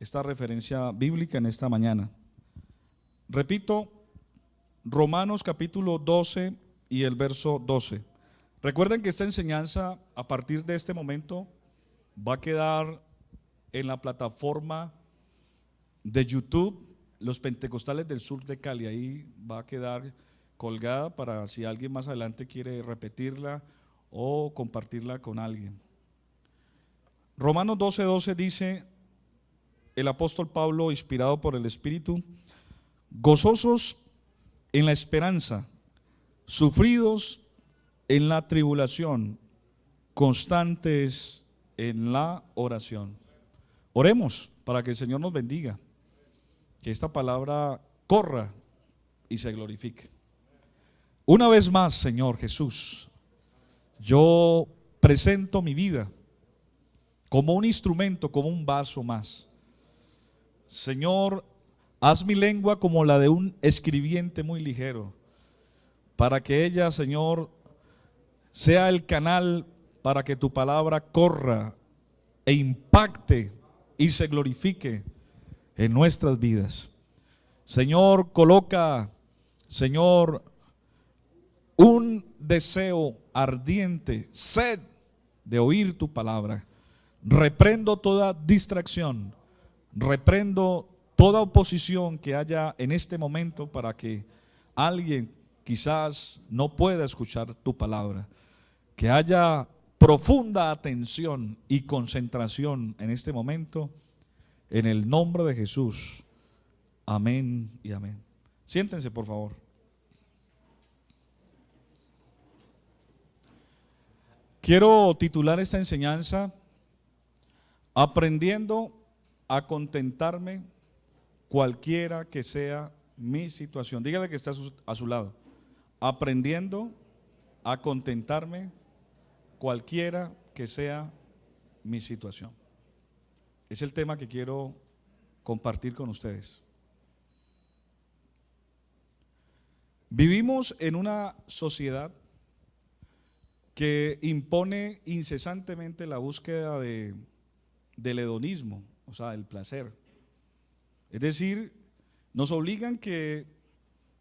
esta referencia bíblica en esta mañana. Repito, Romanos capítulo 12 y el verso 12. Recuerden que esta enseñanza a partir de este momento va a quedar en la plataforma de YouTube, Los Pentecostales del Sur de Cali. Ahí va a quedar colgada para si alguien más adelante quiere repetirla o compartirla con alguien. Romanos 12:12 dice el apóstol Pablo, inspirado por el Espíritu: gozosos en la esperanza, sufridos en la tribulación, constantes en la oración. Oremos para que el Señor nos bendiga, que esta palabra corra y se glorifique. Una vez más, Señor Jesús, yo presento mi vida como un instrumento, como un vaso más. Señor, haz mi lengua como la de un escribiente muy ligero, para que ella, Señor, sea el canal para que tu palabra corra e impacte y se glorifique en nuestras vidas. Señor, coloca, Señor, un deseo ardiente, sed de oír tu palabra. Reprendo toda distracción, reprendo toda oposición que haya en este momento para que alguien quizás no pueda escuchar tu palabra. Que haya profunda atención y concentración en este momento, en el nombre de Jesús. Amén y amén. Siéntense, por favor. Quiero titular esta enseñanza: aprendiendo a contentarme cualquiera que sea mi situación. Dígale que está a su lado: aprendiendo a contentarme cualquiera que sea mi situación. Es el tema que quiero compartir con ustedes. Vivimos en una sociedad que impone incesantemente la búsqueda del hedonismo, o sea, el placer. Es decir, nos obligan que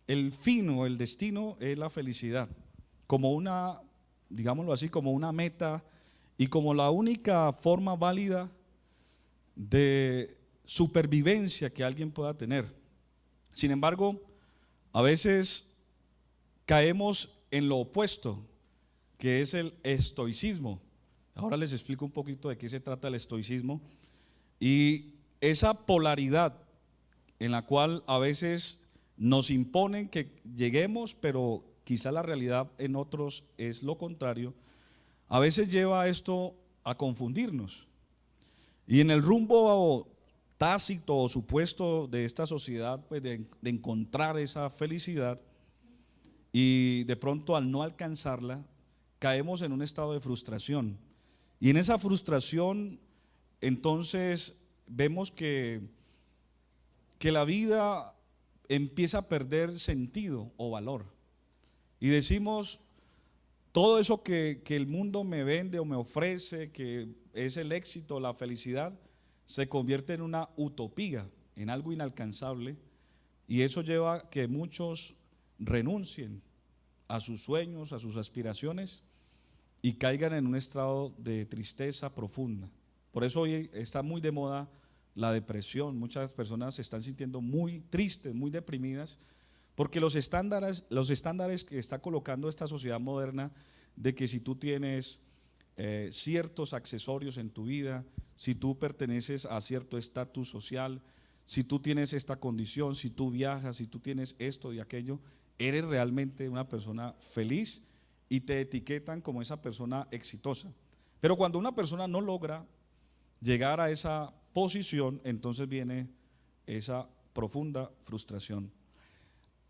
el fin o el destino es la felicidad, como una, digámoslo así, como una meta y como la única forma válida de supervivencia que alguien pueda tener. Sin embargo, a veces caemos en lo opuesto, que es el estoicismo. Ahora les explico un poquito de qué se trata el estoicismo. Y esa polaridad en la cual a veces nos imponen que lleguemos, pero quizá la realidad en otros es lo contrario, a veces lleva esto a confundirnos. Y en el rumbo tácito o supuesto de esta sociedad, pues de encontrar esa felicidad, y de pronto al no alcanzarla, caemos en un estado de frustración. Y en esa frustración, entonces vemos que la vida empieza a perder sentido o valor. Y decimos, todo eso que el mundo me vende o me ofrece, que es el éxito, la felicidad, se convierte en una utopía, en algo inalcanzable. Y eso lleva a que muchos renuncien a sus sueños, a sus aspiraciones, y caigan en un estado de tristeza profunda. Por eso hoy está muy de moda la depresión. Muchas personas se están sintiendo muy tristes, muy deprimidas, porque los estándares que está colocando esta sociedad moderna, de que si tú tienes ciertos accesorios en tu vida, si tú perteneces a cierto estatus social, si tú tienes esta condición, si tú viajas, si tú tienes esto y aquello, eres realmente una persona feliz y te etiquetan como esa persona exitosa. Pero cuando una persona no logra llegar a esa posición, entonces viene esa profunda frustración.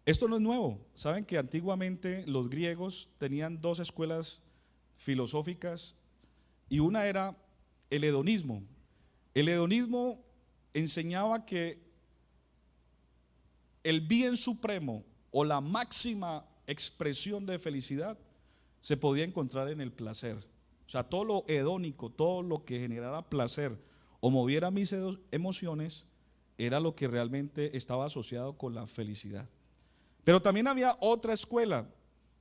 Esto no es nuevo. Saben que antiguamente los griegos tenían dos escuelas filosóficas y una era el hedonismo. El hedonismo enseñaba que el bien supremo o la máxima expresión de felicidad se podía encontrar en el placer. O sea, todo lo hedónico, todo lo que generara placer o moviera mis emociones era lo que realmente estaba asociado con la felicidad. Pero también había otra escuela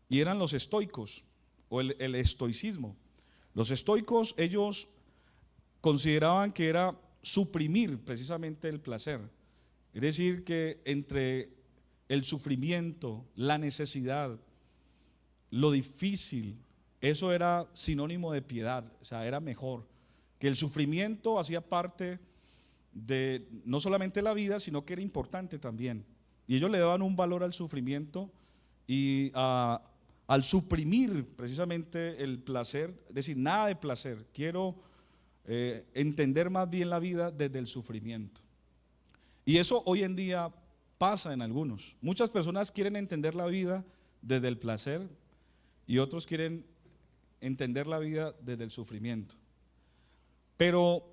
y eran los estoicos o el estoicismo. Los estoicos, ellos consideraban que era suprimir precisamente el placer. Es decir, que entre el sufrimiento, la necesidad, lo difícil, eso era sinónimo de piedad, o sea, era mejor. Que el sufrimiento hacía parte de no solamente la vida, sino que era importante también. Y ellos le daban un valor al sufrimiento y al suprimir precisamente el placer, es decir, nada de placer, quiero entender más bien la vida desde el sufrimiento. Y eso hoy en día pasa en algunos. Muchas personas quieren entender la vida desde el placer y otros quieren entender la vida desde el sufrimiento. Pero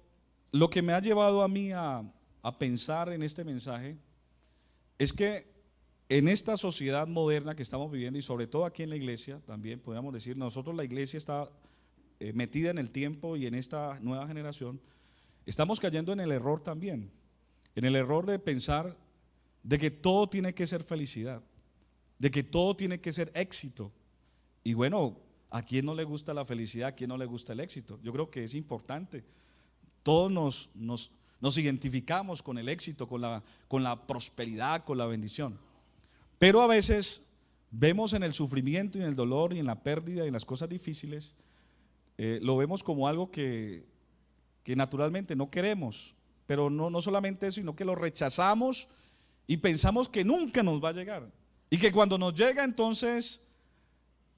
lo que me ha llevado a mí a pensar en este mensaje es que en esta sociedad moderna que estamos viviendo, y sobre todo aquí en la iglesia, también podríamos decir, nosotros la iglesia está metida en el tiempo y en esta nueva generación, estamos cayendo en el error también, en el error de pensar de que todo tiene que ser felicidad, de que todo tiene que ser éxito. Y bueno, ¿a quién no le gusta la felicidad? ¿A quién no le gusta el éxito? Yo creo que es importante. Todos nos identificamos con el éxito, con la prosperidad, con la bendición. Pero a veces vemos en el sufrimiento y en el dolor y en la pérdida y en las cosas difíciles, lo vemos como algo que naturalmente no queremos. Pero no solamente eso, sino que lo rechazamos y pensamos que nunca nos va a llegar. Y que cuando nos llega, entonces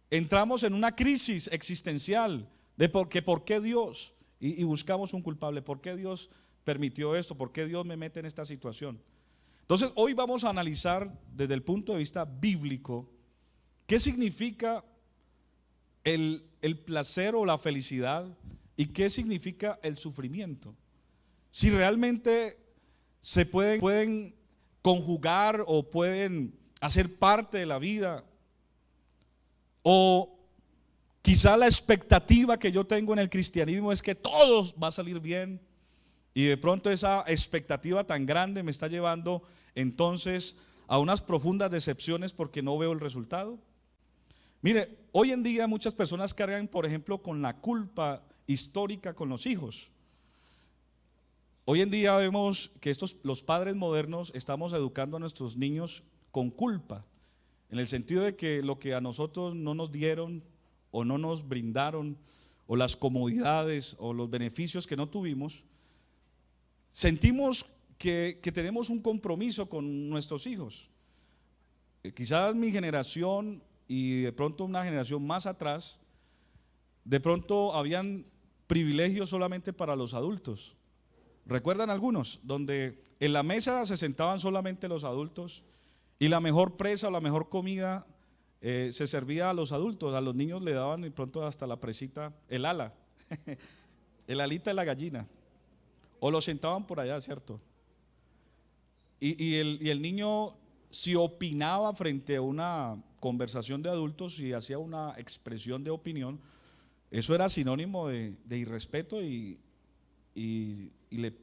entramos en una crisis existencial de por qué Dios, y buscamos un culpable. ¿Por qué Dios permitió esto? ¿Por qué Dios me mete en esta situación? Entonces hoy vamos a analizar desde el punto de vista bíblico qué significa el placer o la felicidad y qué significa el sufrimiento. Si realmente se pueden conjugar o pueden hacer parte de la vida, o quizá la expectativa que yo tengo en el cristianismo es que todo va a salir bien, y de pronto esa expectativa tan grande me está llevando entonces a unas profundas decepciones porque no veo el resultado. Mire, hoy en día muchas personas cargan, por ejemplo, con la culpa histórica con los hijos. Hoy en día vemos que los padres modernos estamos educando a nuestros niños con culpa, en el sentido de que lo que a nosotros no nos dieron o no nos brindaron, o las comodidades o los beneficios que no tuvimos, sentimos que tenemos un compromiso con nuestros hijos. Quizás mi generación y de pronto una generación más atrás, de pronto habían privilegios solamente para los adultos. ¿Recuerdan algunos? Donde en la mesa se sentaban solamente los adultos y la mejor presa o la mejor comida se servía a los adultos. A los niños le daban de pronto hasta la presita, el ala, el alita de la gallina, o lo sentaban por allá, ¿cierto? Y el niño, si opinaba frente a una conversación de adultos, si hacía una expresión de opinión, eso era sinónimo de irrespeto y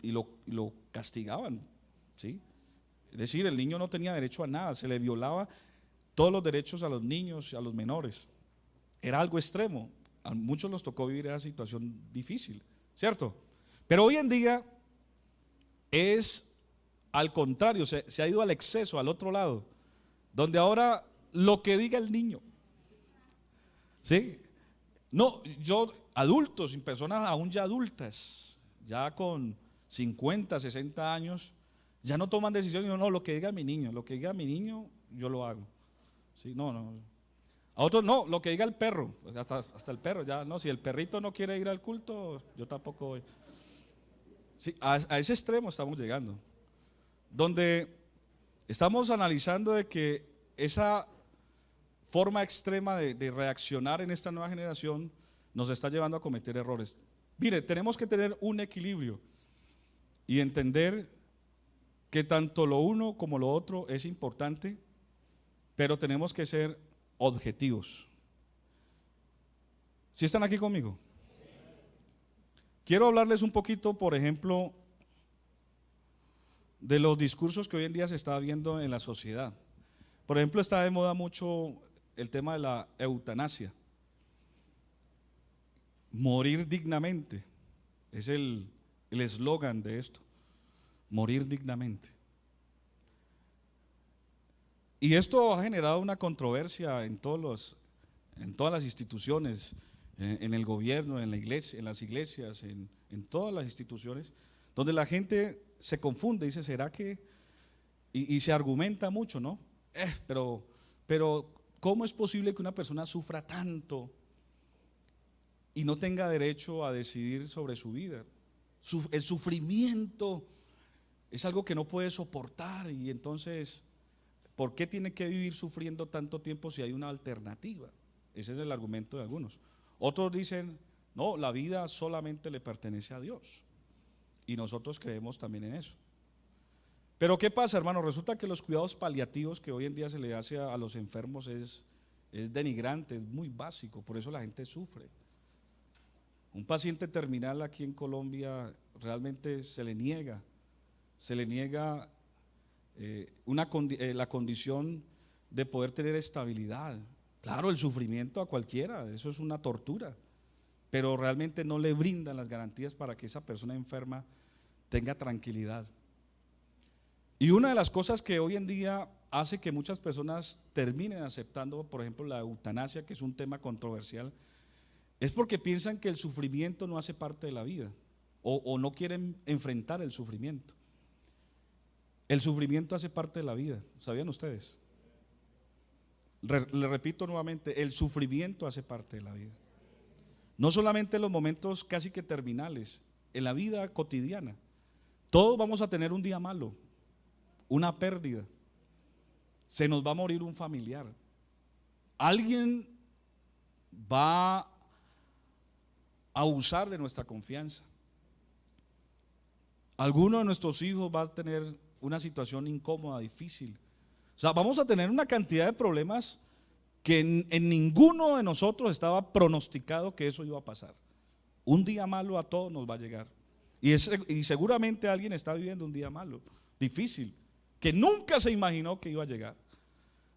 lo castigaban, ¿sí? Es decir, el niño no tenía derecho a nada, se le violaba todos los derechos a los niños y a los menores. Era algo extremo, a muchos nos tocó vivir esa situación difícil, ¿cierto? Pero hoy en día es al contrario, se ha ido al exceso, al otro lado, donde ahora lo que diga el niño, ¿sí? No, adultos, personas aún ya adultas, ya con 50, 60 años, ya no toman decisiones, no, lo que diga mi niño, yo lo hago. Sí, no. A otros no, lo que diga el perro, hasta el perro, ya no, si el perrito no quiere ir al culto, yo tampoco voy. Sí, a ese extremo estamos llegando, donde estamos analizando de que esa forma extrema de reaccionar en esta nueva generación nos está llevando a cometer errores. Mire, tenemos que tener un equilibrio y entender que tanto lo uno como lo otro es importante, pero tenemos que ser objetivos. ¿Sí están aquí conmigo? Quiero hablarles un poquito, por ejemplo, de los discursos que hoy en día se está viendo en la sociedad. Por ejemplo, está de moda mucho el tema de la eutanasia. Morir dignamente es el eslogan de esto. Morir dignamente. Y esto ha generado una controversia en todas las instituciones, en el gobierno, en la iglesia, en las iglesias, en todas las instituciones, donde la gente se confunde y dice, ¿será que? Y se argumenta mucho, ¿no? Pero ¿cómo es posible que una persona sufra tanto y no tenga derecho a decidir sobre su vida? El sufrimiento es algo que no puede soportar, y entonces, ¿por qué tiene que vivir sufriendo tanto tiempo si hay una alternativa? Ese es el argumento de algunos. Otros dicen, no, la vida solamente le pertenece a Dios, y nosotros creemos también en eso. Pero ¿qué pasa, hermano? Resulta que los cuidados paliativos que hoy en día se le hace a los enfermos es denigrante, es muy básico, por eso la gente sufre. Un paciente terminal aquí en Colombia realmente se le niega la condición de poder tener estabilidad. Claro, el sufrimiento a cualquiera, eso es una tortura, pero realmente no le brindan las garantías para que esa persona enferma tenga tranquilidad. Y una de las cosas que hoy en día hace que muchas personas terminen aceptando, por ejemplo, la eutanasia, que es un tema controversial, es porque piensan que el sufrimiento no hace parte de la vida, o no quieren enfrentar el sufrimiento. El sufrimiento hace parte de la vida, ¿sabían ustedes? Le repito nuevamente, el sufrimiento hace parte de la vida. No solamente en los momentos casi que terminales, en la vida cotidiana. Todos vamos a tener un día malo, una pérdida, se nos va a morir un familiar, alguien va a abusar de nuestra confianza, alguno de nuestros hijos va a tener una situación incómoda, difícil. O sea, vamos a tener una cantidad de problemas que en ninguno de nosotros estaba pronosticado que eso iba a pasar. Un día malo a todos nos va a llegar, y seguramente alguien está viviendo un día malo, difícil, que nunca se imaginó que iba a llegar.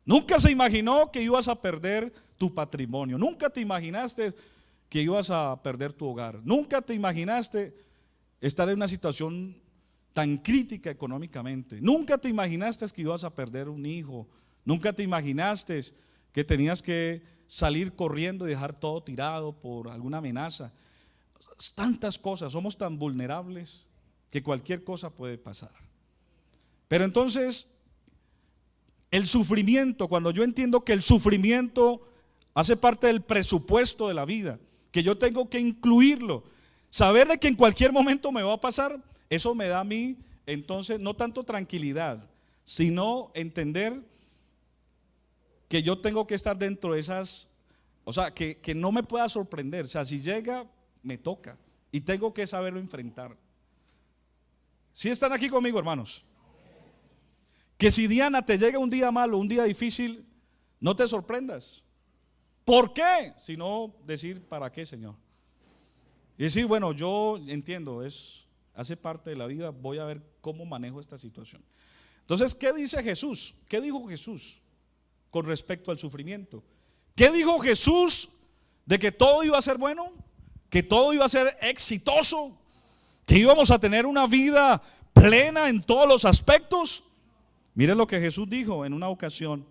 Nunca se imaginó que ibas a perder tu patrimonio, nunca te imaginaste que ibas a perder tu hogar, nunca te imaginaste estar en una situación tan crítica económicamente, nunca te imaginaste que ibas a perder un hijo, nunca te imaginaste que tenías que salir corriendo y dejar todo tirado por alguna amenaza. Tantas cosas, somos tan vulnerables que cualquier cosa puede pasar. Pero entonces, el sufrimiento, cuando yo entiendo que el sufrimiento hace parte del presupuesto de la vida, que yo tengo que incluirlo, saber de que en cualquier momento me va a pasar, eso me da a mí, entonces, no tanto tranquilidad, sino entender que yo tengo que estar dentro de esas, o sea, que no me pueda sorprender. O sea, si llega, me toca, y tengo que saberlo enfrentar. ¿Sí están aquí conmigo, hermanos? Que si Diana te llega un día malo, un día difícil, no te sorprendas. ¿Por qué? Sino decir, ¿para qué, Señor? Y decir, bueno, yo entiendo, hace parte de la vida, voy a ver cómo manejo esta situación. Entonces, ¿qué dice Jesús? ¿Qué dijo Jesús con respecto al sufrimiento? ¿Qué dijo Jesús de que todo iba a ser bueno? ¿Que todo iba a ser exitoso? ¿Que íbamos a tener una vida plena en todos los aspectos? Miren lo que Jesús dijo en una ocasión,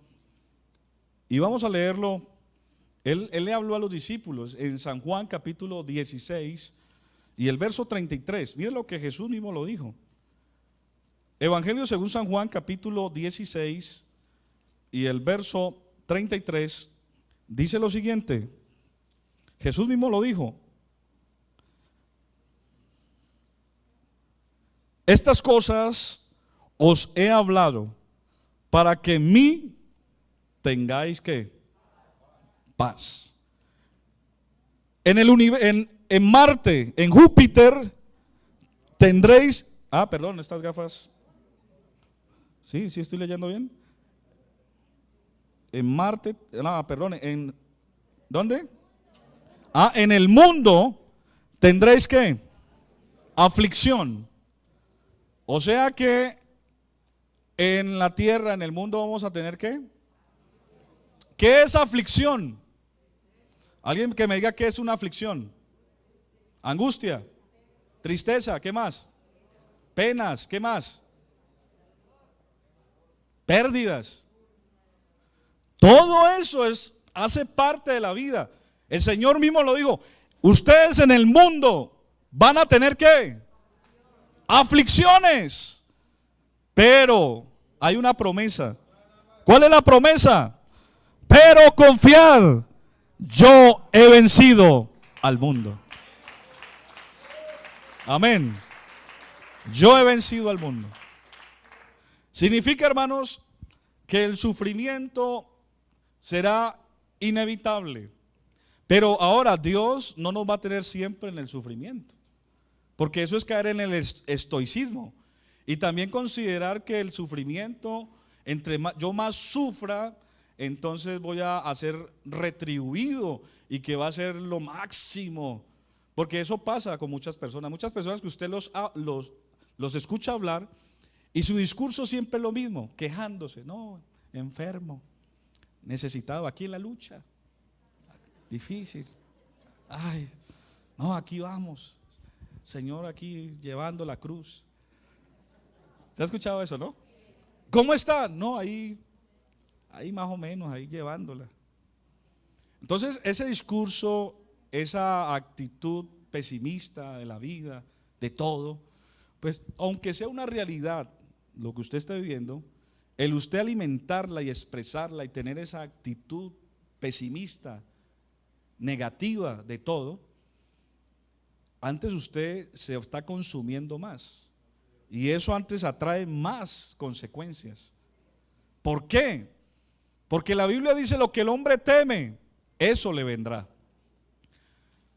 y vamos a leerlo. Él le habló a los discípulos en San Juan capítulo 16 y el verso 33. Miren lo que Jesús mismo lo dijo. Evangelio según San Juan capítulo 16 y el verso 33 dice lo siguiente. Jesús mismo lo dijo: estas cosas os he hablado para que en mí tengáis ¿qué? Paz. En Marte, en Júpiter tendréis, perdón, estas gafas. Sí estoy leyendo bien. En Marte, perdón, ¿en dónde? En el mundo tendréis ¿qué? Aflicción. O sea que en la tierra, en el mundo vamos a tener ¿qué? ¿Qué es aflicción? Alguien que me diga qué es una aflicción. Angustia, tristeza, ¿qué más? Penas, ¿qué más? Pérdidas. Todo eso hace parte de la vida. El Señor mismo lo dijo. Ustedes en el mundo van a tener ¿qué? Aflicciones. Pero hay una promesa. ¿Cuál es la promesa? Pero confiad, yo he vencido al mundo. Amén. Yo he vencido al mundo. Significa, hermanos, que el sufrimiento será inevitable. Pero ahora Dios no nos va a tener siempre en el sufrimiento, porque eso es caer en el estoicismo. Y también considerar que el sufrimiento, entre más, yo más sufra, entonces voy a ser retribuido y que va a ser lo máximo. Porque eso pasa con muchas personas que usted los escucha hablar y su discurso siempre es lo mismo, quejándose, no, enfermo, necesitado, aquí en la lucha, difícil, ay, no, aquí vamos, Señor, aquí llevando la cruz. ¿Se ha escuchado eso, no? ¿Cómo está? No, ahí más o menos, ahí llevándola. Entonces, ese discurso, esa actitud pesimista de la vida, de todo, pues aunque sea una realidad lo que usted está viviendo, el usted alimentarla y expresarla y tener esa actitud pesimista, negativa de todo, antes usted se está consumiendo más. Y eso antes atrae más consecuencias. ¿Por qué? Porque la Biblia dice: lo que el hombre teme, eso le vendrá.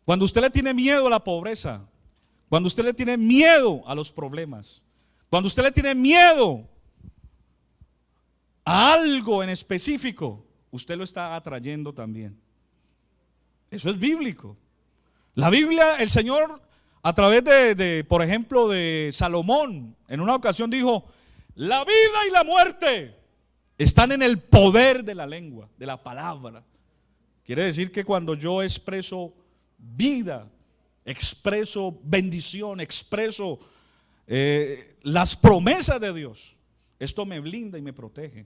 Cuando usted le tiene miedo a la pobreza, cuando usted le tiene miedo a los problemas, cuando usted le tiene miedo a algo en específico, usted lo está atrayendo también. Eso es bíblico. La Biblia, el Señor, a través por ejemplo, de Salomón, en una ocasión dijo: la vida y la muerte están en el poder de la lengua, de la palabra. Quiere decir que cuando yo expreso vida, expreso bendición, expreso las promesas de Dios, esto me blinda y me protege.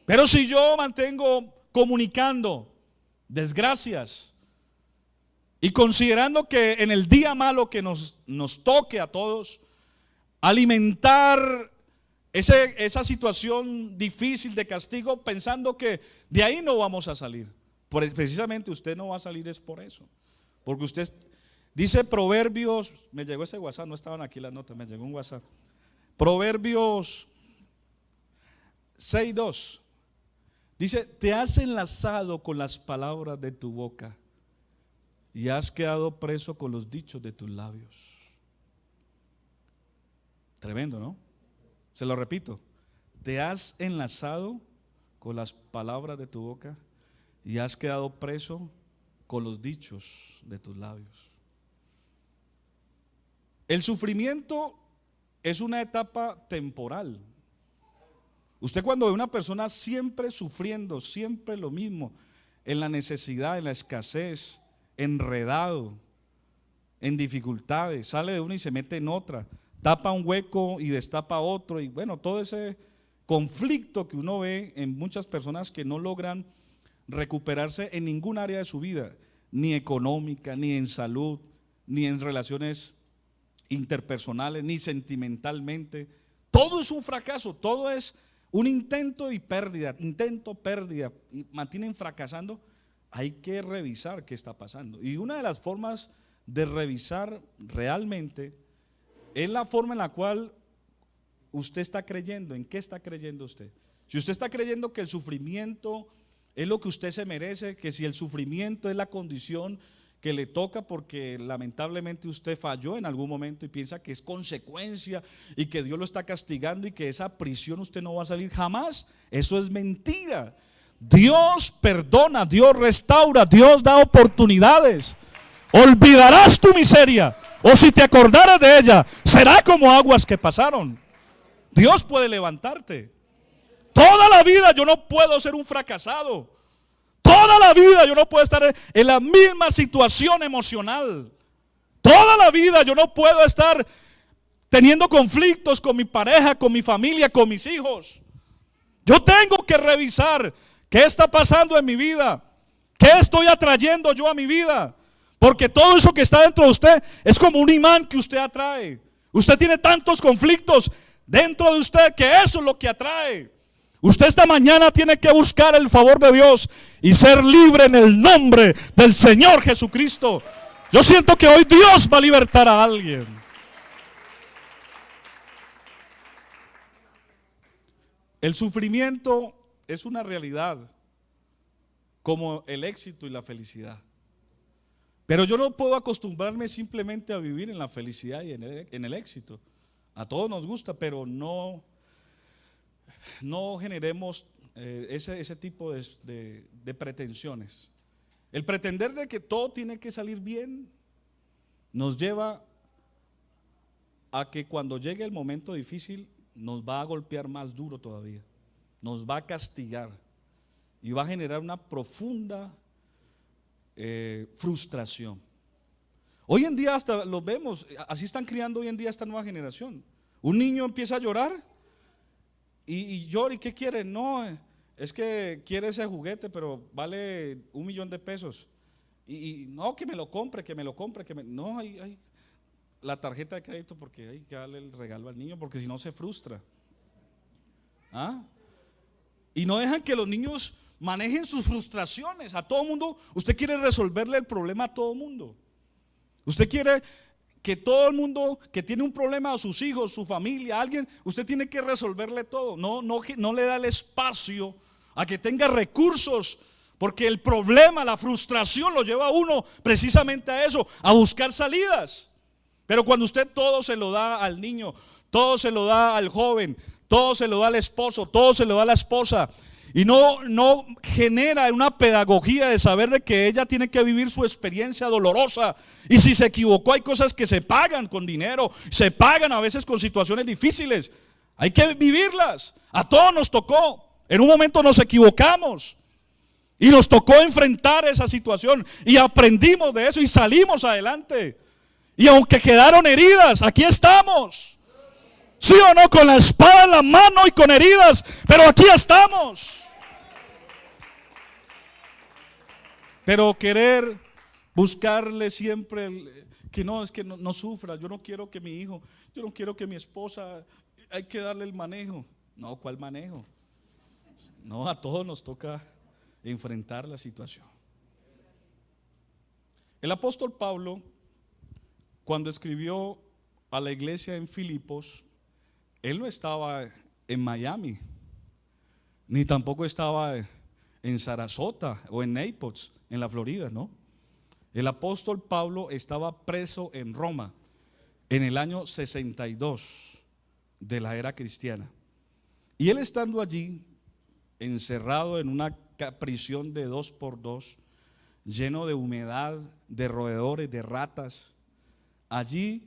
Pero si yo mantengo comunicando desgracias y considerando que en el día malo que nos toque a todos, alimentar esa situación difícil de castigo, pensando que de ahí no vamos a salir. Precisamente usted no va a salir es por eso. Porque usted dice Proverbios, me llegó ese WhatsApp, no estaban aquí las notas, me llegó un WhatsApp. Proverbios 6:2 dice: te has enlazado con las palabras de tu boca y has quedado preso con los dichos de tus labios. Tremendo, ¿no? Se lo repito: te has enlazado con las palabras de tu boca y has quedado preso con los dichos de tus labios. El sufrimiento es una etapa temporal. Usted cuando ve una persona siempre sufriendo, siempre lo mismo, en la necesidad, en la escasez, enredado, en dificultades, sale de una y se mete en otra, tapa un hueco y destapa otro, y bueno, todo ese conflicto que uno ve en muchas personas que no logran recuperarse en ningún área de su vida, ni económica, ni en salud, ni en relaciones interpersonales, ni sentimentalmente. Todo es un fracaso, todo es un intento y pérdida, y mantienen fracasando. Hay que revisar qué está pasando. Y una de las formas de revisar realmente es la forma en la cual usted está creyendo. ¿En qué está creyendo usted? Si usted está creyendo que el sufrimiento es lo que usted se merece, que si el sufrimiento es la condición que le toca porque lamentablemente usted falló en algún momento y piensa que es consecuencia y que Dios lo está castigando y que esa prisión usted no va a salir jamás, eso es mentira. Dios perdona, Dios restaura, Dios da oportunidades. Olvidarás tu miseria, o si te acordaras de ella, será como aguas que pasaron. Dios puede levantarte. Toda la vida yo no puedo ser un fracasado. Toda la vida yo no puedo estar en la misma situación emocional. Toda la vida yo no puedo estar teniendo conflictos con mi pareja, con mi familia, con mis hijos. Yo tengo que revisar qué está pasando en mi vida, qué estoy atrayendo yo a mi vida, porque todo eso que está dentro de usted es como un imán que usted atrae. Usted tiene tantos conflictos dentro de usted que eso es lo que atrae. Usted esta mañana tiene que buscar el favor de Dios y ser libre en el nombre del Señor Jesucristo. Yo siento que hoy Dios va a libertar a alguien. El sufrimiento es una realidad, como el éxito y la felicidad. Pero yo no puedo acostumbrarme simplemente a vivir en la felicidad y en el éxito. A todos nos gusta, pero no generemos ese tipo de pretensiones. El pretender de que todo tiene que salir bien nos lleva a que cuando llegue el momento difícil nos va a golpear más duro todavía, nos va a castigar y va a generar una profunda frustración. Hoy en día hasta lo vemos, así están criando hoy en día esta nueva generación. Un niño empieza a llorar y llora, ¿y qué quiere? No, es que quiere ese juguete, pero vale $1,000,000. Y no, que me lo compre, no, hay la tarjeta de crédito porque hay que darle el regalo al niño, porque si no se frustra. ¿Ah? Y no dejan que los niños manejen sus frustraciones. A todo mundo, usted quiere resolverle el problema a todo mundo. Usted quiere que todo el mundo que tiene un problema, a sus hijos, su familia, alguien, usted tiene que resolverle todo. No le da el espacio a que tenga recursos, porque el problema, la frustración lo lleva a uno precisamente a eso, a buscar salidas. Pero cuando usted todo se lo da al niño, todo se lo da al joven, todo se lo da al esposo, todo se lo da a la esposa, y no genera una pedagogía de saber de que ella tiene que vivir su experiencia dolorosa, y si se equivocó hay cosas que se pagan con dinero, se pagan a veces con situaciones difíciles, hay que vivirlas. A todos nos tocó, en un momento nos equivocamos y nos tocó enfrentar esa situación y aprendimos de eso y salimos adelante. Y aunque quedaron heridas, aquí estamos. ¿Sí o no? Con la espada en la mano y con heridas, pero aquí estamos. Pero querer buscarle siempre que no, es que no sufra. Yo no quiero que mi hijo, yo no quiero que mi esposa, hay que darle el manejo. No, ¿cuál manejo? No, a todos nos toca enfrentar la situación. El apóstol Pablo, cuando escribió a la iglesia en Filipos, él no estaba en Miami, ni tampoco estaba en Sarasota o en Naples, en la Florida, ¿no? El apóstol Pablo estaba preso en Roma en el año 62 de la era cristiana. Y él estando allí, encerrado en una prisión de 2x2, lleno de humedad, de roedores, de ratas, allí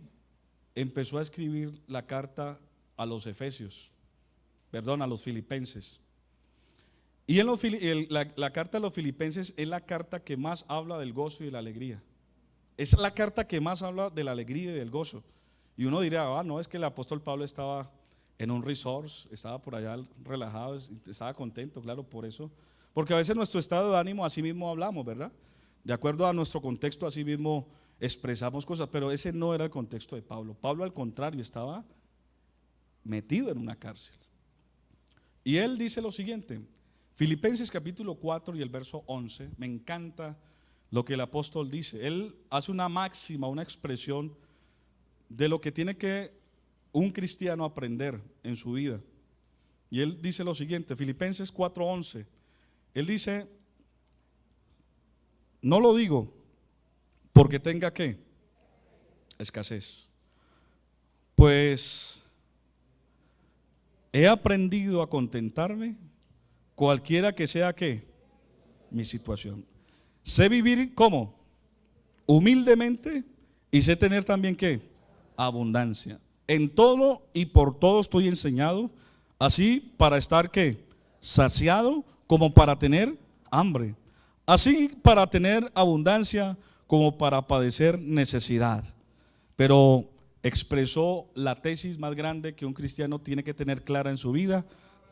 empezó a escribir la carta a los a los filipenses. Y la carta a los filipenses es la carta que más habla del gozo y de la alegría. Es la carta que más habla de la alegría y del gozo. Y uno dirá, no, es que el apóstol Pablo estaba en un resort, estaba por allá relajado, estaba contento, claro, por eso. Porque a veces nuestro estado de ánimo así mismo hablamos, ¿verdad? De acuerdo a nuestro contexto así mismo expresamos cosas, pero ese no era el contexto de Pablo. Pablo al contrario estaba metido en una cárcel. Y él dice lo siguiente, Filipenses capítulo 4 y el verso 11, me encanta lo que el apóstol dice. Él hace una máxima, una expresión de lo que tiene que un cristiano aprender en su vida. Y él dice lo siguiente, Filipenses 4:11, él dice, no lo digo porque tenga ¿qué? Escasez, pues he aprendido a contentarme cualquiera que sea ¿qué? Mi situación. Sé vivir ¿cómo? Humildemente, y sé tener también ¿qué? Abundancia. en todo y por todo estoy enseñado, así para estar ¿qué? Saciado como para tener hambre, así para tener abundancia como para padecer necesidad. Pero expresó la tesis más grande que un cristiano tiene que tener clara en su vida: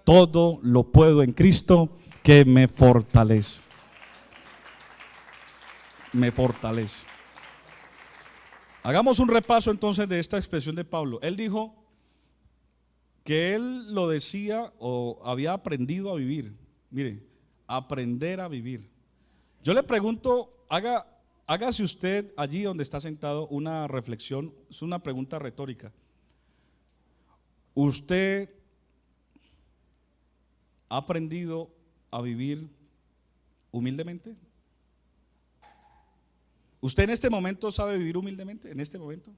todo lo puedo en Cristo que me fortalece. Me fortalece. Hagamos un repaso entonces de esta expresión de Pablo. Él dijo que él lo decía o había aprendido a vivir. Mire, aprender a vivir. Yo le pregunto, hágase usted allí donde está sentado una reflexión, es una pregunta retórica. ¿Usted ha aprendido a vivir humildemente? ¿Usted en este momento sabe vivir humildemente? ¿En este momento?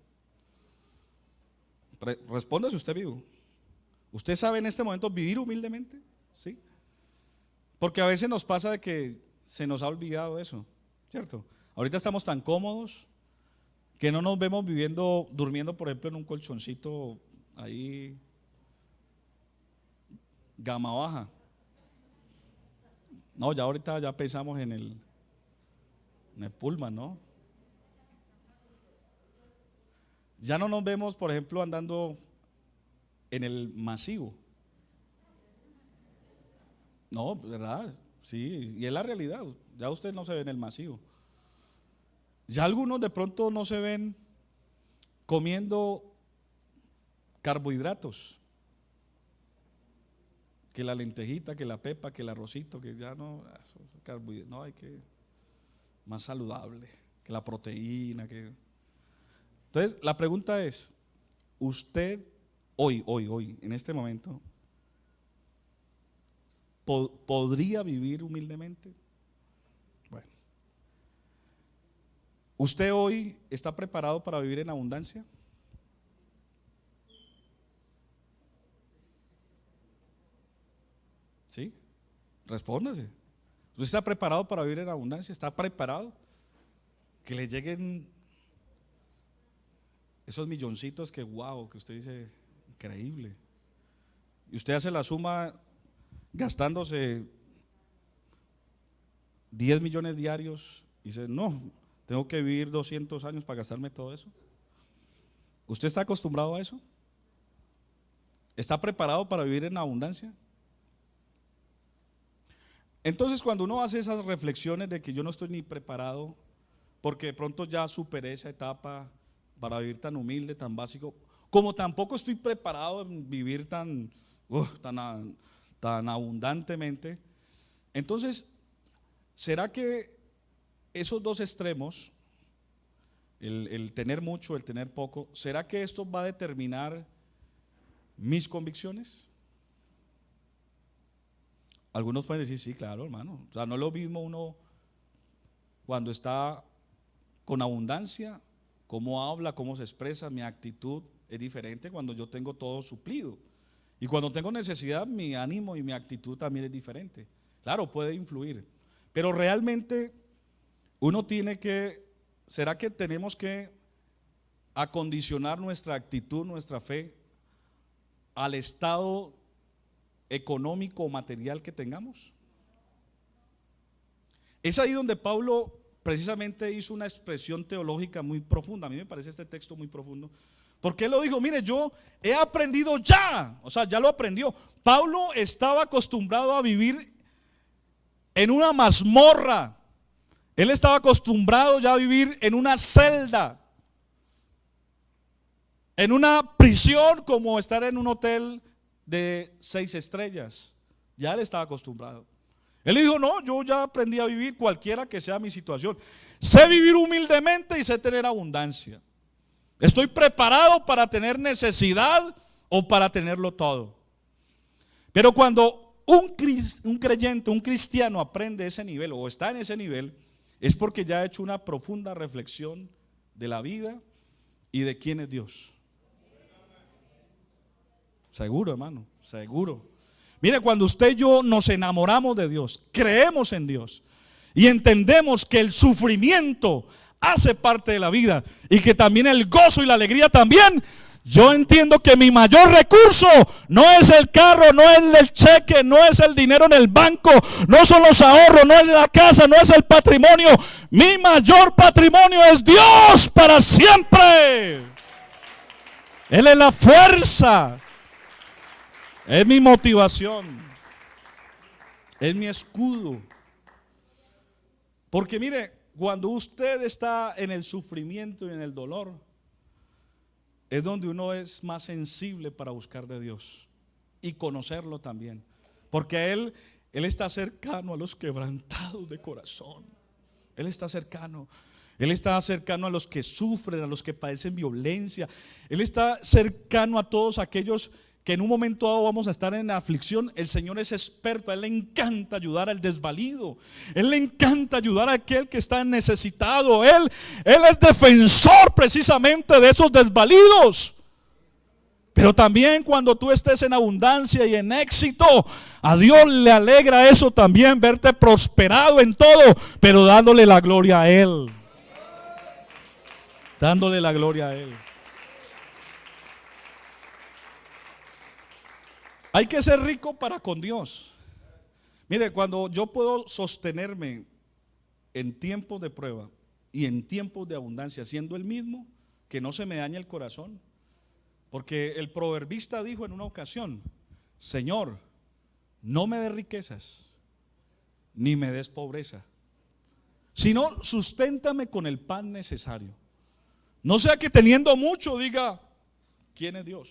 Responda si usted vivo. ¿Usted sabe en este momento vivir humildemente? ¿Sí? Porque a veces nos pasa de que se nos ha olvidado eso, ¿cierto? Ahorita estamos tan cómodos que no nos vemos durmiendo, por ejemplo, en un colchoncito ahí, gama baja. No, ya ahorita ya pensamos en el pullman, ¿no? Ya no nos vemos, por ejemplo, andando en el masivo. No, ¿verdad? Sí, y es la realidad. Ya usted no se ve en el masivo. Ya algunos de pronto no se ven comiendo carbohidratos. Que la lentejita, que la pepa, que el arrocito, que ya no, no, hay que más saludable, que la proteína, que. Entonces, la pregunta es, ¿usted hoy, en este momento, podría vivir humildemente? Bueno, ¿usted hoy está preparado para vivir en abundancia? ¿Sí? Respóndase. ¿Usted está preparado para vivir en abundancia? ¿Está preparado? Que le lleguen esos milloncitos que wow, que usted dice, increíble. Y usted hace la suma gastándose 10 millones diarios y dice, no, tengo que vivir 200 años para gastarme todo eso. ¿Usted está acostumbrado a eso? ¿Está preparado para vivir en abundancia? Entonces, cuando uno hace esas reflexiones de que yo no estoy ni preparado, porque de pronto ya superé esa etapa para vivir tan humilde, tan básico, como tampoco estoy preparado en vivir tan abundantemente, entonces, ¿será que esos dos extremos, el tener mucho, el tener poco, será que esto va a determinar mis convicciones? Algunos pueden decir, sí, claro, hermano. O sea, no es lo mismo uno cuando está con abundancia, cómo habla, cómo se expresa, mi actitud es diferente cuando yo tengo todo suplido. Y cuando tengo necesidad, mi ánimo y mi actitud también es diferente. Claro, puede influir. Pero realmente uno tiene que, ¿será que tenemos que acondicionar nuestra actitud, nuestra fe al estado económico o material que tengamos? Es ahí donde Pablo precisamente hizo una expresión teológica muy profunda. A mí me parece este texto muy profundo, porque él lo dijo, mire, yo he aprendido ya, o sea, ya lo aprendió. Pablo estaba acostumbrado a vivir en una mazmorra, él estaba acostumbrado ya a vivir en una celda, en una prisión, como estar en un hotel de 6 estrellas. Ya él estaba acostumbrado. Él dijo, no, yo ya aprendí a vivir cualquiera que sea mi situación. Sé vivir humildemente y sé tener abundancia. Estoy preparado para tener necesidad o para tenerlo todo. Pero cuando un creyente, un cristiano aprende ese nivel o está en ese nivel, es porque ya ha hecho una profunda reflexión de la vida y de quién es Dios. Seguro, hermano, seguro. Mire, cuando usted y yo nos enamoramos de Dios, creemos en Dios y entendemos que el sufrimiento hace parte de la vida y que también el gozo y la alegría también, Yo entiendo que mi mayor recurso no es el carro, no es el cheque, no es el dinero en el banco, no son los ahorros, no es la casa, no es el patrimonio. Mi mayor patrimonio es Dios para siempre. Él es la fuerza, es mi motivación, es mi escudo. Porque mire, cuando usted está en el sufrimiento y en el dolor, es donde uno es más sensible para buscar de Dios y conocerlo también. Porque Él está cercano a los quebrantados de corazón. Él está cercano. Él está cercano a los que sufren, a los que padecen violencia. Él está cercano a todos aquellos que en un momento dado vamos a estar en aflicción. El Señor es experto, a Él le encanta ayudar al desvalido, Él le encanta ayudar a aquel que está necesitado. Él es defensor precisamente de esos desvalidos. Pero también cuando tú estés en abundancia y en éxito, a Dios le alegra eso también, verte prosperado en todo, pero dándole la gloria a Él. Dándole la gloria a Él. Hay que ser rico para con Dios. Mire, cuando yo puedo sostenerme en tiempos de prueba y en tiempos de abundancia, siendo el mismo, que no se me dañe el corazón. Porque el proverbista dijo en una ocasión: Señor, no me des riquezas, ni me des pobreza, sino susténtame con el pan necesario. No sea que teniendo mucho diga, ¿quién es Dios?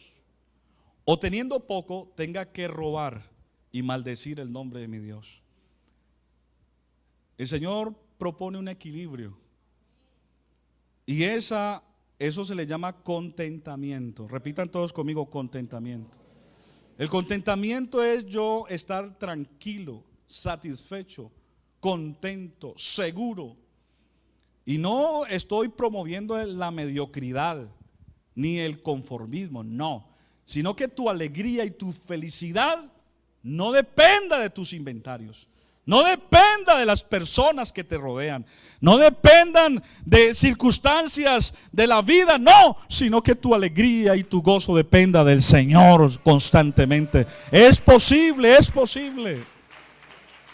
O teniendo poco tenga que robar y maldecir el nombre de mi Dios. El Señor propone un equilibrio, y eso se le llama contentamiento. Repitan todos conmigo: contentamiento. El contentamiento es yo estar tranquilo, satisfecho, contento, seguro. Y no estoy promoviendo la mediocridad ni el conformismo, no, sino que tu alegría y tu felicidad no dependa de tus inventarios, no dependa de las personas que te rodean, no dependan de circunstancias de la vida, no, sino que tu alegría y tu gozo dependa del Señor constantemente. Es posible, es posible,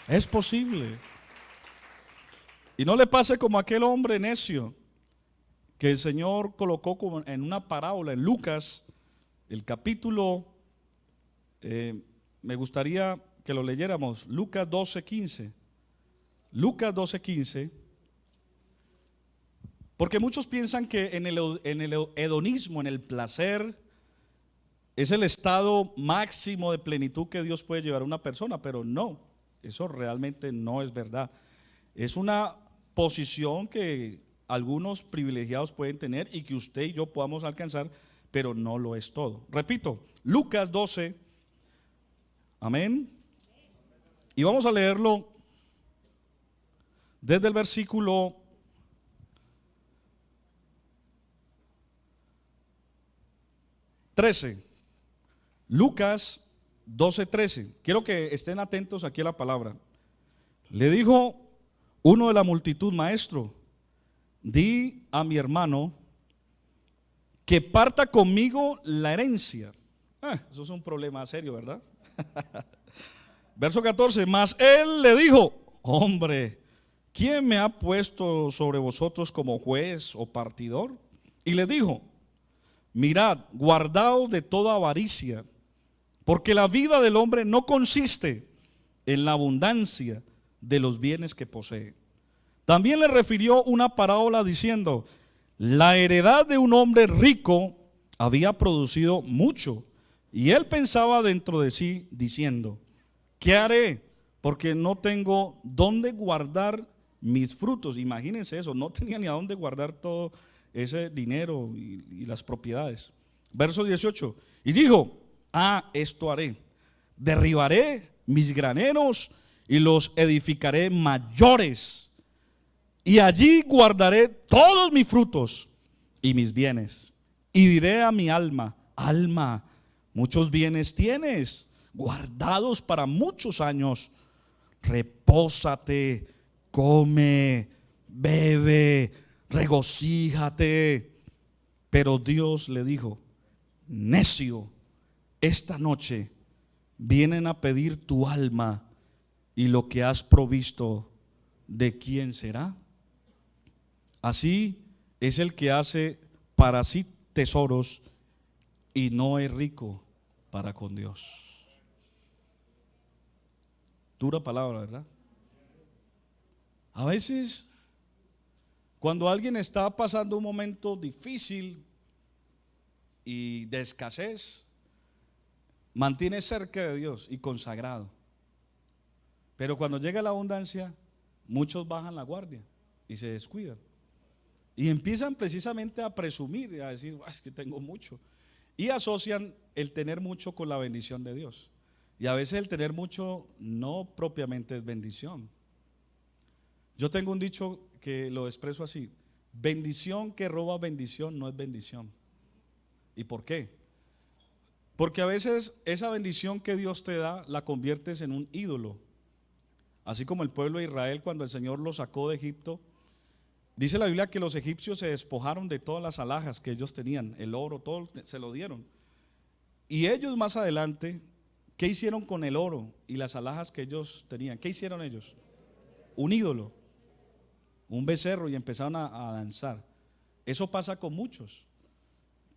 es posible. Y no le pase como aquel hombre necio que el Señor colocó como en una parábola en Lucas, el capítulo, me gustaría que lo leyéramos, Lucas 12:15. Lucas 12:15. Porque muchos piensan que en el hedonismo, en el placer, es el estado máximo de plenitud que Dios puede llevar a una persona, pero no, eso realmente no es verdad. Es una posición que algunos privilegiados pueden tener y que usted y yo podamos alcanzar, pero no lo es todo. Repito, Lucas 12, amén. Y vamos a leerlo desde el versículo 13. Lucas 12:13. Quiero que estén atentos aquí a la palabra. Le dijo uno de la multitud: Maestro, di a mi hermano que parta conmigo la herencia. Eso es un problema serio, ¿verdad? Verso 14. Mas él le dijo: hombre, ¿quién me ha puesto sobre vosotros como juez o partidor? Y le dijo: mirad, guardaos de toda avaricia, porque la vida del hombre no consiste en la abundancia de los bienes que posee. También le refirió una parábola diciendo: la heredad de un hombre rico había producido mucho, y él pensaba dentro de sí diciendo: ¿qué haré? Porque no tengo dónde guardar mis frutos. Imagínense eso, no tenía ni a dónde guardar todo ese dinero y las propiedades. Verso 18. Y dijo: esto haré, derribaré mis graneros y los edificaré mayores, y allí guardaré todos mis frutos y mis bienes. Y diré a mi alma: alma, muchos bienes tienes, guardados para muchos años. Repósate, come, bebe, regocíjate. Pero Dios le dijo: necio, esta noche vienen a pedir tu alma y lo que has provisto, ¿de quién será? Así es el que hace para sí tesoros y no es rico para con Dios. Dura palabra, ¿verdad? A veces, cuando alguien está pasando un momento difícil y de escasez, mantiene cerca de Dios y consagrado. Pero cuando llega la abundancia, muchos bajan la guardia y se descuidan. Y empiezan precisamente a presumir y a decir, es que tengo mucho. Y asocian el tener mucho con la bendición de Dios. Y a veces el tener mucho no propiamente es bendición. Yo tengo un dicho que lo expreso así: bendición que roba bendición no es bendición. ¿Y por qué? Porque a veces esa bendición que Dios te da la conviertes en un ídolo. Así como el pueblo de Israel, cuando el Señor los sacó de Egipto, dice la Biblia que los egipcios se despojaron de todas las alhajas que ellos tenían, el oro, todo se lo dieron. Y ellos más adelante, ¿qué hicieron con el oro y las alhajas que ellos tenían? ¿Qué hicieron ellos? Un ídolo, un becerro, y empezaron a danzar. Eso pasa con muchos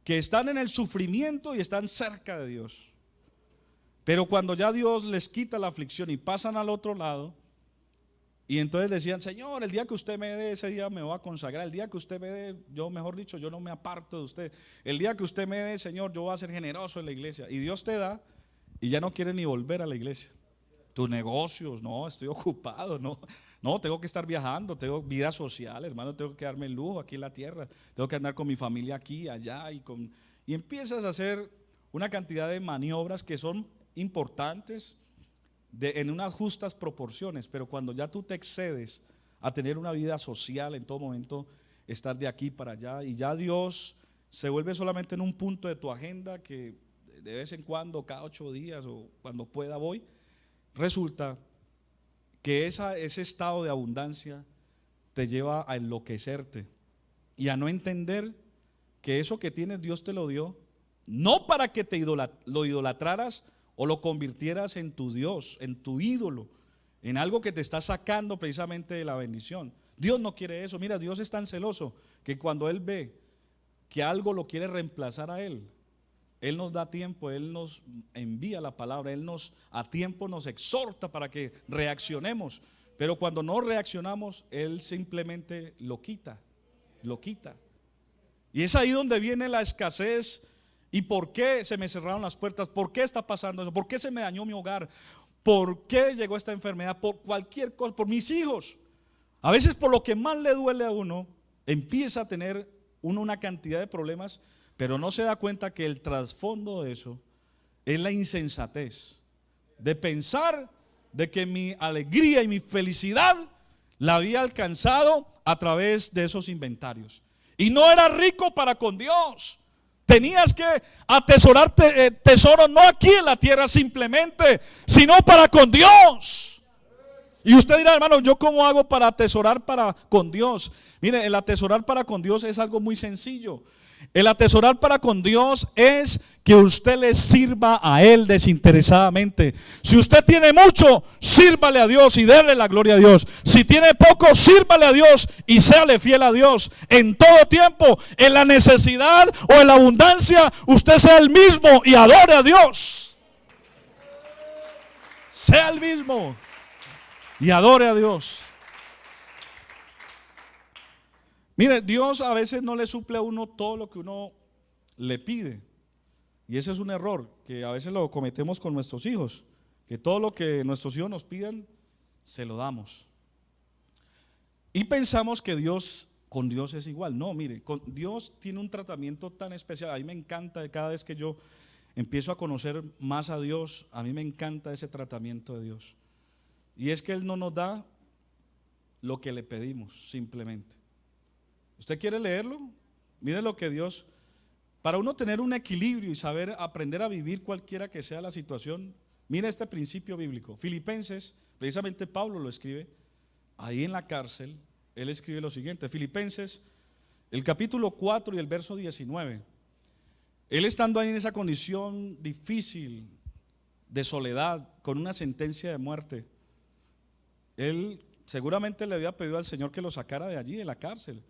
que están en el sufrimiento y están cerca de Dios, pero cuando ya Dios les quita la aflicción y pasan al otro lado, y entonces decían, Señor, el día que usted me dé, ese día me voy a consagrar. El día que usted me dé, yo mejor dicho, yo no me aparto de usted. El día que usted me dé, Señor, yo voy a ser generoso en la iglesia. Y Dios te da y ya no quiere ni volver a la iglesia. Tus negocios, no, estoy ocupado, no, tengo que estar viajando, tengo vida social, hermano, tengo que darme el lujo aquí en la tierra, tengo que andar con mi familia aquí, allá, y empiezas a hacer una cantidad de maniobras que son importantes en unas justas proporciones, pero cuando ya tú te excedes a tener una vida social en todo momento, estar de aquí para allá, y ya Dios se vuelve solamente en un punto de tu agenda que de vez en cuando, cada 8 días o cuando pueda voy, resulta que ese estado de abundancia te lleva a enloquecerte y a no entender que eso que tienes Dios te lo dio, no para que lo idolatraras o lo convirtieras en tu Dios, en tu ídolo, en algo que te está sacando precisamente de la bendición. Dios no quiere eso. Mira, Dios es tan celoso que cuando Él ve que algo lo quiere reemplazar a Él nos da tiempo, Él nos envía la palabra, Él a tiempo nos exhorta para que reaccionemos. Pero cuando no reaccionamos, Él simplemente lo quita. Y es ahí donde viene la escasez. ¿Y por qué se me cerraron las puertas? ¿Por qué está pasando eso? ¿Por qué se me dañó mi hogar? ¿Por qué llegó esta enfermedad? Por cualquier cosa, por mis hijos. A veces por lo que más le duele a uno, empieza a tener uno una cantidad de problemas, pero no se da cuenta que el trasfondo de eso es la insensatez de pensar de que mi alegría y mi felicidad la había alcanzado a través de esos inventarios. Y no era rico para con Dios. Tenías que atesorar tesoros no aquí en la tierra simplemente, sino para con Dios. Y usted dirá, hermano, ¿yo cómo hago para atesorar para con Dios? Mire, el atesorar para con Dios es algo muy sencillo. El atesorar para con Dios es que usted le sirva a Él desinteresadamente. Si usted tiene mucho, sírvale a Dios y déle la gloria a Dios. Si tiene poco, sírvale a Dios y séale fiel a Dios. En todo tiempo, en la necesidad o en la abundancia, usted sea el mismo y adore a Dios. Sea el mismo y adore a Dios. Mire, Dios a veces no le suple a uno todo lo que uno le pide. Y ese es un error que a veces lo cometemos con nuestros hijos, que todo lo que nuestros hijos nos pidan, se lo damos. Y pensamos que con Dios es igual. No, mire, con Dios tiene un tratamiento tan especial. A mí me encanta, cada vez que yo empiezo a conocer más a Dios, a mí me encanta ese tratamiento de Dios. Y es que Él no nos da lo que le pedimos, simplemente. ¿Usted quiere leerlo? Mire lo que Dios, para uno tener un equilibrio y saber aprender a vivir cualquiera que sea la situación, mire este principio bíblico. Filipenses, precisamente Pablo lo escribe, ahí en la cárcel, él escribe lo siguiente. Filipenses, el capítulo 4 y el verso 19. Él estando ahí en esa condición difícil de soledad, con una sentencia de muerte, él seguramente le había pedido al Señor que lo sacara de allí, de la cárcel.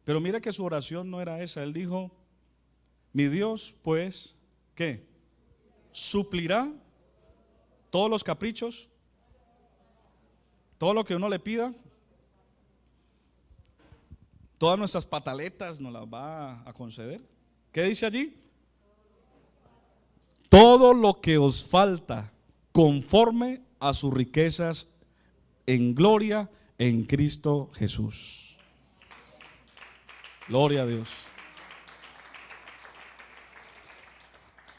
Pero mira que su oración no era esa. Él dijo: mi Dios, pues, ¿qué? Suplirá todos los caprichos, todo lo que uno le pida, todas nuestras pataletas nos las va a conceder. ¿Qué dice allí? Todo lo que os falta conforme a sus riquezas en gloria en Cristo Jesús. Gloria a Dios.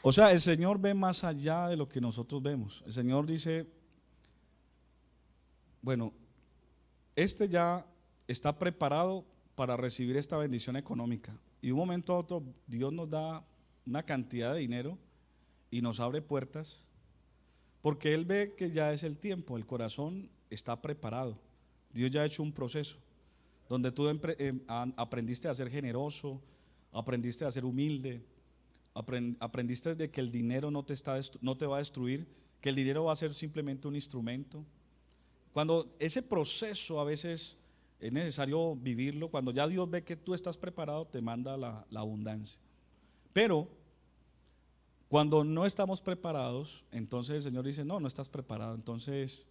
O sea, el Señor ve más allá de lo que nosotros vemos. El Señor dice: bueno, este ya está preparado para recibir esta bendición económica. Y de un momento a otro Dios nos da una cantidad de dinero y nos abre puertas, porque Él ve que ya es el tiempo, el corazón está preparado. Dios ya ha hecho un proceso donde tú aprendiste a ser generoso, aprendiste a ser humilde, aprendiste de que el dinero no te va a destruir, que el dinero va a ser simplemente un instrumento. Cuando ese proceso a veces es necesario vivirlo, cuando ya Dios ve que tú estás preparado, te manda la abundancia. Pero cuando no estamos preparados, entonces el Señor dice: no, no estás preparado. Entonces,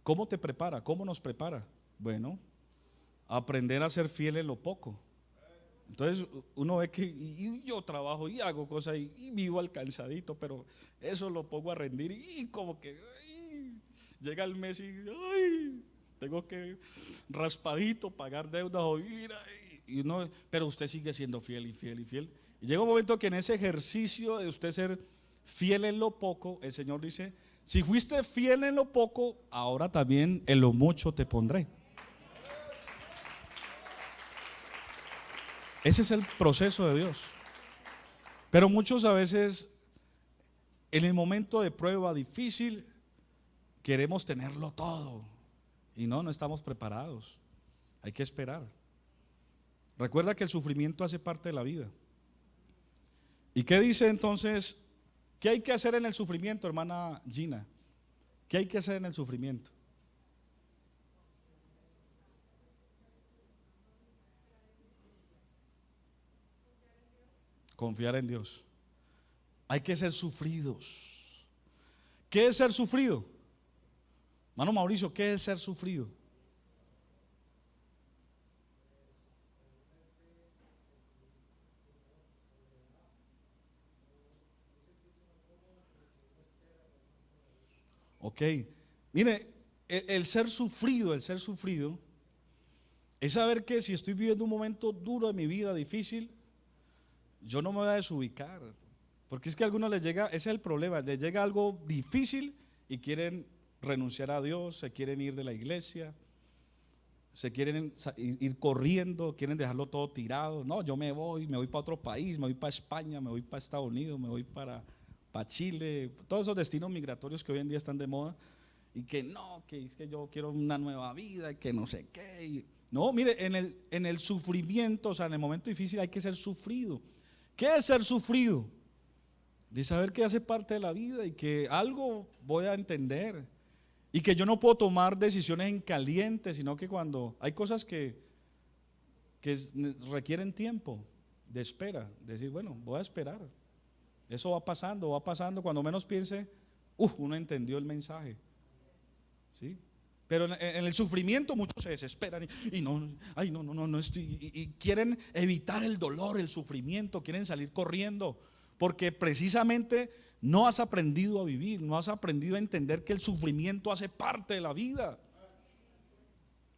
¿cómo te prepara? ¿Cómo nos prepara? Bueno, aprender a ser fiel en lo poco. Entonces uno ve que yo trabajo y hago cosas y vivo alcanzadito, pero eso lo pongo a rendir y como que llega el mes y tengo que raspadito pagar deudas o ir, pero usted sigue siendo fiel y fiel y fiel. Y llega un momento que en ese ejercicio de usted ser fiel en lo poco, el Señor dice: si fuiste fiel en lo poco, ahora también en lo mucho te pondré. Ese es el proceso de Dios. Pero muchos a veces en el momento de prueba difícil queremos tenerlo todo y no estamos preparados. Hay que esperar. Recuerda que el sufrimiento hace parte de la vida. ¿Y qué dice entonces? ¿Qué hay que hacer en el sufrimiento, hermana Gina? ¿Qué hay que hacer en el sufrimiento? Confiar en Dios. Hay que ser sufridos. ¿Qué es ser sufrido? Hermano Mauricio, ¿qué es ser sufrido? Ok, mire, el ser sufrido es saber que si estoy viviendo un momento duro de mi vida, difícil, yo no me voy a desubicar, porque es que a algunos les llega, ese es el problema, les llega algo difícil y quieren renunciar a Dios, se quieren ir de la iglesia, se quieren ir corriendo, quieren dejarlo todo tirado. No, yo me voy para otro país, me voy para España, me voy para Estados Unidos, me voy para Chile, todos esos destinos migratorios que hoy en día están de moda, y que no, que es que yo quiero una nueva vida, y que no sé qué. No, mire, en el sufrimiento, o sea, en el momento difícil hay que ser sufrido. ¿Qué es ser sufrido? De saber que hace parte de la vida y que algo voy a entender y que yo no puedo tomar decisiones en caliente, sino que cuando hay cosas que requieren tiempo de espera, decir, bueno, voy a esperar. Eso va pasando, cuando menos piense, uno entendió el mensaje. ¿Sí? Pero en el sufrimiento muchos se desesperan y quieren evitar el dolor, el sufrimiento, quieren salir corriendo, porque precisamente no has aprendido a vivir, no has aprendido a entender que el sufrimiento hace parte de la vida.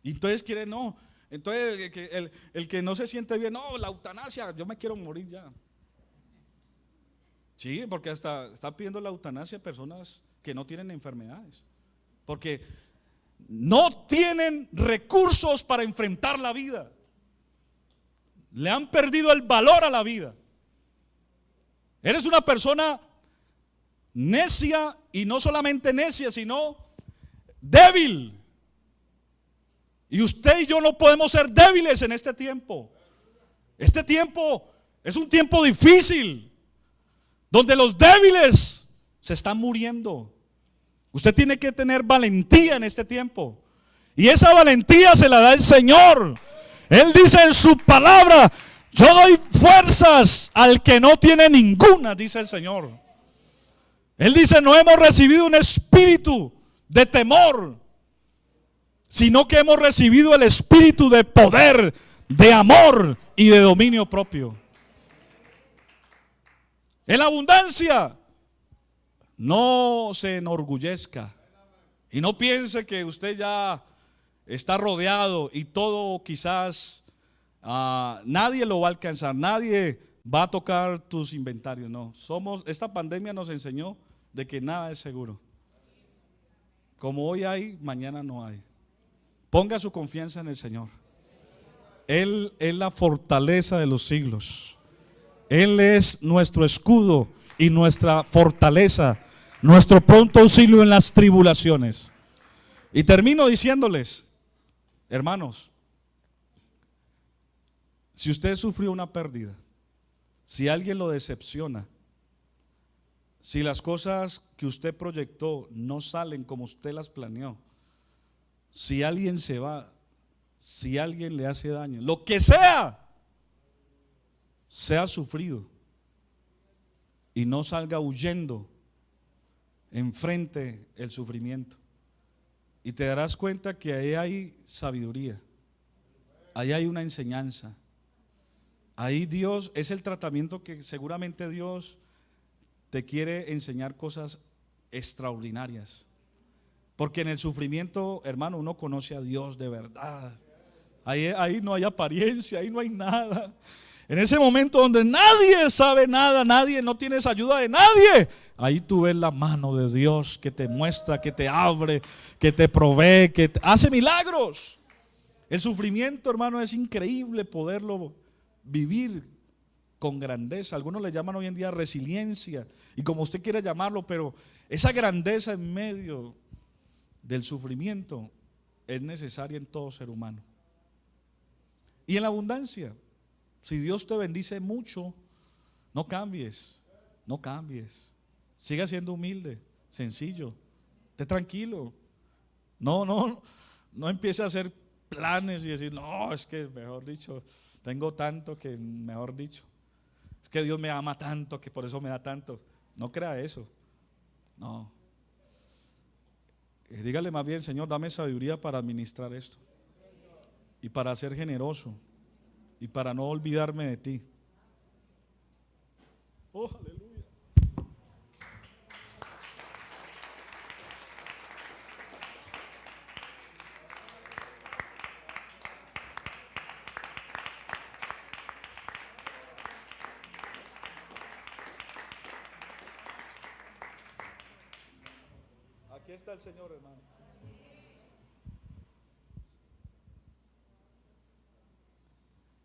Y entonces quieren, no, entonces el que no se siente bien, no, la eutanasia, yo me quiero morir ya. Sí, porque hasta está pidiendo la eutanasia a personas que no tienen enfermedades, porque no tienen recursos para enfrentar la vida, le han perdido el valor a la vida. Eres una persona necia, y no solamente necia, sino débil. Y usted y yo no podemos ser débiles en este tiempo. Este tiempo es un tiempo difícil. donde los débiles se están muriendo. Usted tiene que tener valentía en este tiempo. Y esa valentía se la da el Señor. Él dice en su palabra: yo doy fuerzas al que no tiene ninguna, dice el Señor. Él dice: no hemos recibido un espíritu de temor, sino que hemos recibido el espíritu de poder, de amor y de dominio propio. En la abundancia, no se enorgullezca y no piense que usted ya está rodeado y todo quizás nadie lo va a alcanzar, nadie va a tocar tus inventarios. No, esta pandemia nos enseñó de que nada es seguro. Como hoy hay, mañana no hay. Ponga su confianza en el Señor. Él es la fortaleza de los siglos. Él es nuestro escudo y nuestra fortaleza, nuestro pronto auxilio en las tribulaciones. Y termino diciéndoles, hermanos, si usted sufrió una pérdida, si alguien lo decepciona, si las cosas que usted proyectó no salen como usted las planeó, si alguien se va, si alguien le hace daño, lo que sea sufrido, y no salga huyendo, enfrente el sufrimiento. Y te darás cuenta que ahí hay sabiduría, ahí hay una enseñanza. Ahí Dios es el tratamiento que seguramente Dios te quiere enseñar cosas extraordinarias. Porque en el sufrimiento, hermano, uno conoce a Dios de verdad. Ahí no hay apariencia, ahí no hay nada. En ese momento donde nadie sabe nada, no tienes ayuda de nadie, ahí tú ves la mano de Dios que te muestra, que te abre, que te provee, que hace milagros. El sufrimiento, hermano, es increíble poderlo vivir con grandeza. Algunos le llaman hoy en día resiliencia, y como usted quiera llamarlo, pero esa grandeza en medio del sufrimiento es necesaria en todo ser humano. Y en la abundancia, si Dios te bendice mucho, no cambies, siga siendo humilde, sencillo, esté tranquilo. No empiece a hacer planes y decir: no, es que mejor dicho, tengo tanto que mejor dicho, es que Dios me ama tanto que por eso me da tanto. No crea eso, no. Dígale más bien: Señor, dame sabiduría para administrar esto, y para ser generoso, y para no olvidarme de ti. Oh, aleluya. Aquí está el Señor, hermano.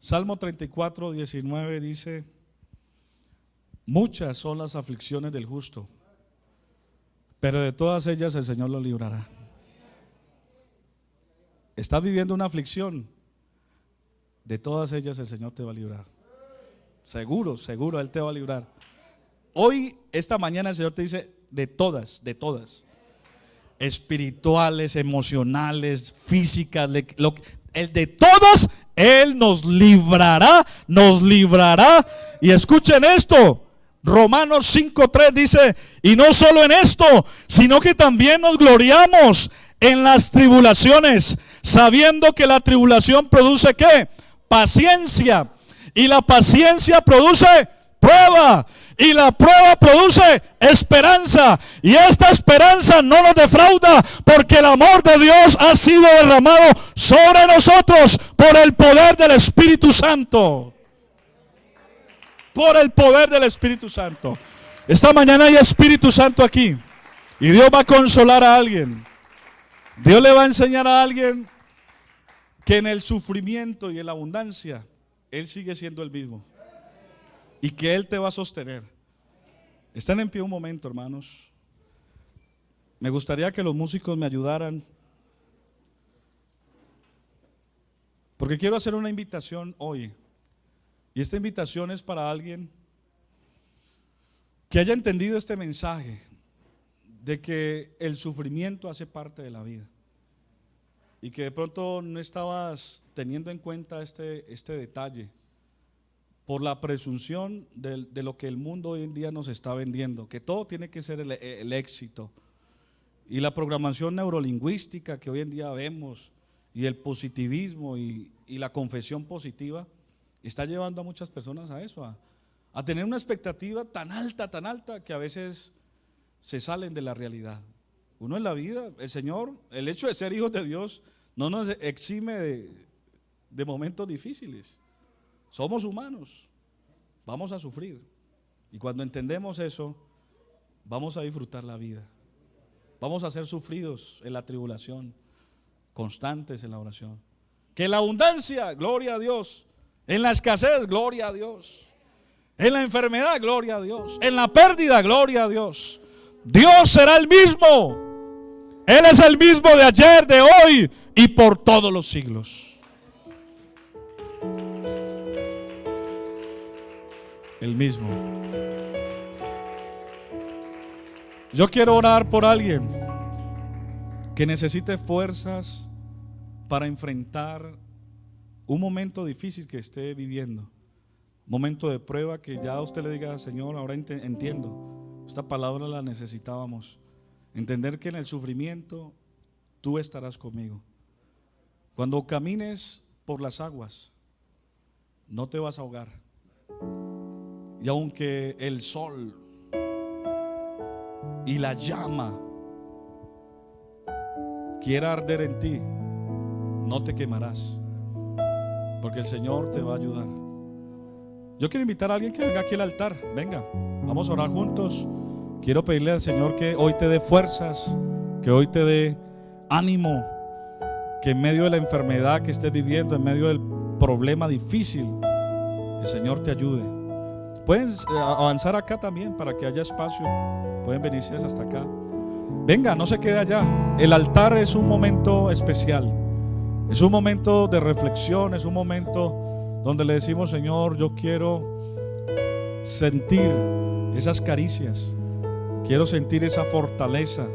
Salmo 34, 19 dice: muchas son las aflicciones del justo, pero de todas ellas el Señor lo librará. ¿Estás viviendo una aflicción? De todas ellas el Señor te va a librar. Seguro, Él te va a librar. Hoy, esta mañana, el Señor te dice: de todas. Espirituales, emocionales, físicas, el de todas, Él nos librará. Y escuchen esto, Romanos 5:3 dice: y no solo en esto, sino que también nos gloriamos en las tribulaciones, sabiendo que la tribulación produce ¿qué? Paciencia. Y la paciencia produce prueba. Y la prueba produce esperanza. Y esta esperanza no nos defrauda, porque el amor de Dios ha sido derramado sobre nosotros por el poder del Espíritu Santo. Por el poder del Espíritu Santo. Esta mañana hay Espíritu Santo aquí, y Dios va a consolar a alguien. Dios le va a enseñar a alguien que en el sufrimiento y en la abundancia Él sigue siendo el mismo, y que Él te va a sostener. Están en pie un momento, hermanos. Me gustaría que los músicos me ayudaran, porque quiero hacer una invitación hoy. Y esta invitación es para alguien que haya entendido este mensaje de que el sufrimiento hace parte de la vida y que de pronto no estabas teniendo en cuenta este detalle por la presunción de lo que el mundo hoy en día nos está vendiendo, que todo tiene que ser el éxito, y la programación neurolingüística que hoy en día vemos, y el positivismo y la confesión positiva está llevando a muchas personas a eso, a tener una expectativa tan alta que a veces se salen de la realidad. Uno en la vida, el Señor, el hecho de ser hijos de Dios no nos exime de momentos difíciles. Somos humanos, vamos a sufrir, y cuando entendemos eso, vamos a disfrutar la vida. Vamos a ser sufridos en la tribulación, constantes en la oración. Que en la abundancia, gloria a Dios. En la escasez, gloria a Dios. En la enfermedad, gloria a Dios. En la pérdida, gloria a Dios. Dios será el mismo. Él es el mismo de ayer, de hoy y por todos los siglos. El mismo. Yo quiero orar por alguien que necesite fuerzas para enfrentar un momento difícil que esté viviendo, momento de prueba, que ya usted le diga: Señor, ahora entiendo, esta palabra la necesitábamos, entender que en el sufrimiento tú estarás conmigo. Cuando camines por las aguas, no te vas a ahogar, y aunque el sol y la llama quiera arder en ti, no te quemarás, porque el Señor te va a ayudar. Yo quiero invitar a alguien que venga aquí al altar. Venga, vamos a orar juntos. Quiero pedirle al Señor que hoy te dé fuerzas, que hoy te dé ánimo, que en medio de la enfermedad que estés viviendo, en medio del problema difícil, el Señor te ayude. Pueden avanzar acá también para que haya espacio. Pueden venirse hasta acá. Venga, no se quede allá. El altar es un momento especial. Es un momento de reflexión. Es un momento donde le decimos: Señor, yo quiero sentir esas caricias. Quiero sentir esa fortaleza.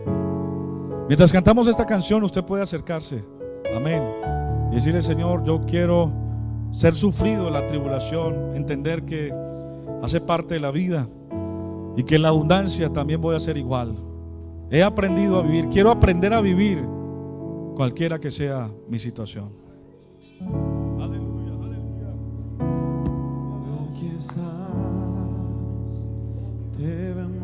Mientras cantamos esta canción, usted puede acercarse. Amén. Y decirle: Señor, yo quiero ser sufrido en la tribulación. Entender que hace parte de la vida y que en la abundancia también voy a ser igual. He aprendido a vivir, quiero aprender a vivir cualquiera que sea mi situación. Aleluya, aleluya. Aquí estás, te ven